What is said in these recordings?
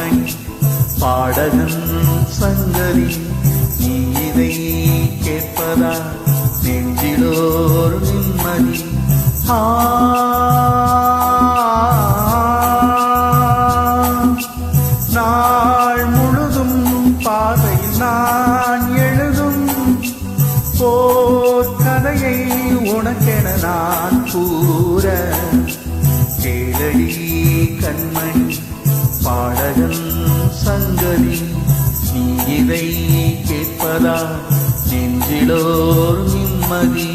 கண்மணி பாடகன் சங்கரி நீ இதை கேட்பதா நெஞ்சிலோர் நிம்மதி. நாள் முழுதும் பார்வையில் நான் எழுதும் போர் கதையை உனக்கென நான் கூற கேளடி கண்மணி பாடகன் சங்கரி நீ இதை கேட்பதா நெஞ்சிலோர் நிம்மதி.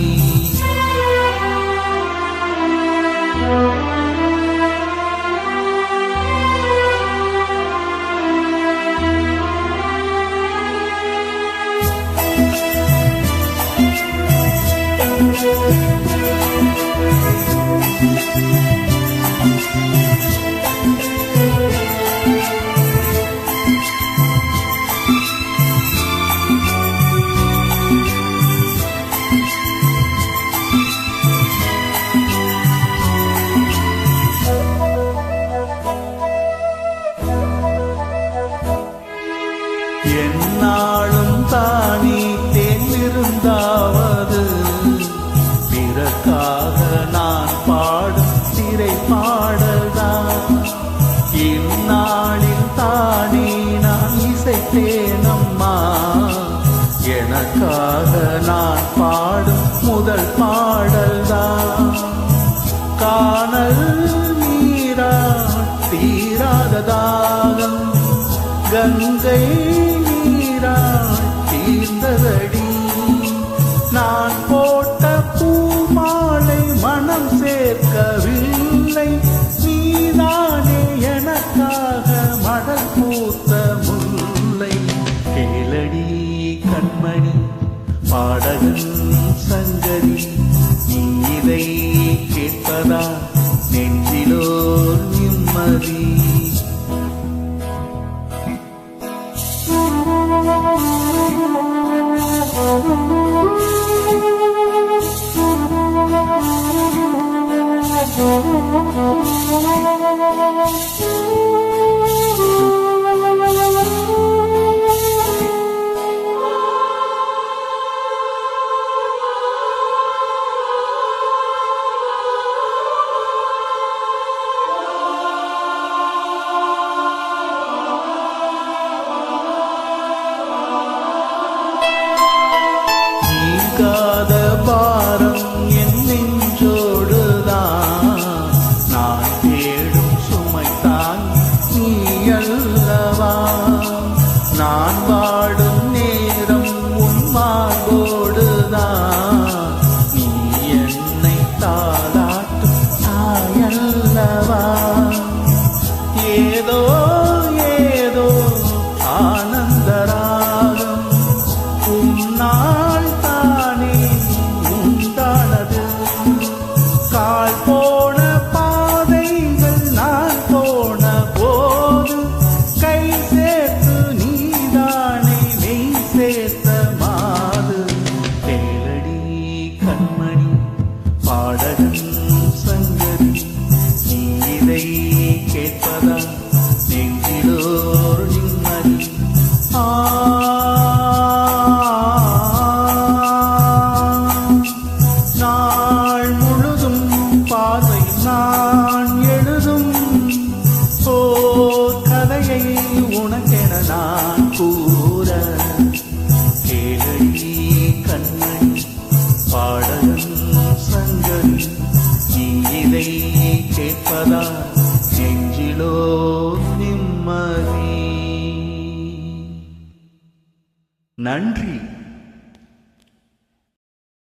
என்னாலும் தானே தேர்ந்திருந்தாவது பிறக்காக நான் பாடும் திரை பாடல்தான். இந்நாளில் தானே நான் இசைத்தேனம்மா எனக்காக நான் பாடும் முதல் பாடல்தான். காணல் நீரா தீராத தாகம் கங்கை நீராய் தீர்ந்ததடி. நான் போட்ட பூமாலை மனம் சேர்க்கவில்லை நீதானே எனக்காக மடல் பூத்த முல்லை. கேளடி கண்மணி பாடகன் சங்கரி நீ இதை கேட்பதா நெஞ்சிலோர் நிம்மதி. நீங்காத பாரம் என் நெஞ்சோடுதான் நான் தேடும் சுமைத்தான் நீ அல்லவா. நான் வாடும் நேரம் உன் மார்போடுதான் நீ என்னை தாளாட்டும் தாயல்லவா. ஏதோ ஏதோ ஆனந்தராகம் உன்னால் தானே உண்டானது. கால் போன பாதைகள் நான் போன போது கை சேர்த்து நீதானே நெய் சேர்த்த மாது. கேளடி கண்மணி பாடகன் சங்கரி நீ இதை கேட்பதா நெஞ்சிலோர் நிம்மதி. நாள் முழுதும் பார்வை நான் எழுதும் ஓர் கதையை உனக்கென நான் கூற கேளடி கண்மணி பாடகன் சங்கரி நீ இதை கேட்பதா நெஞ்சிலோ நிம்மதி. நன்றி.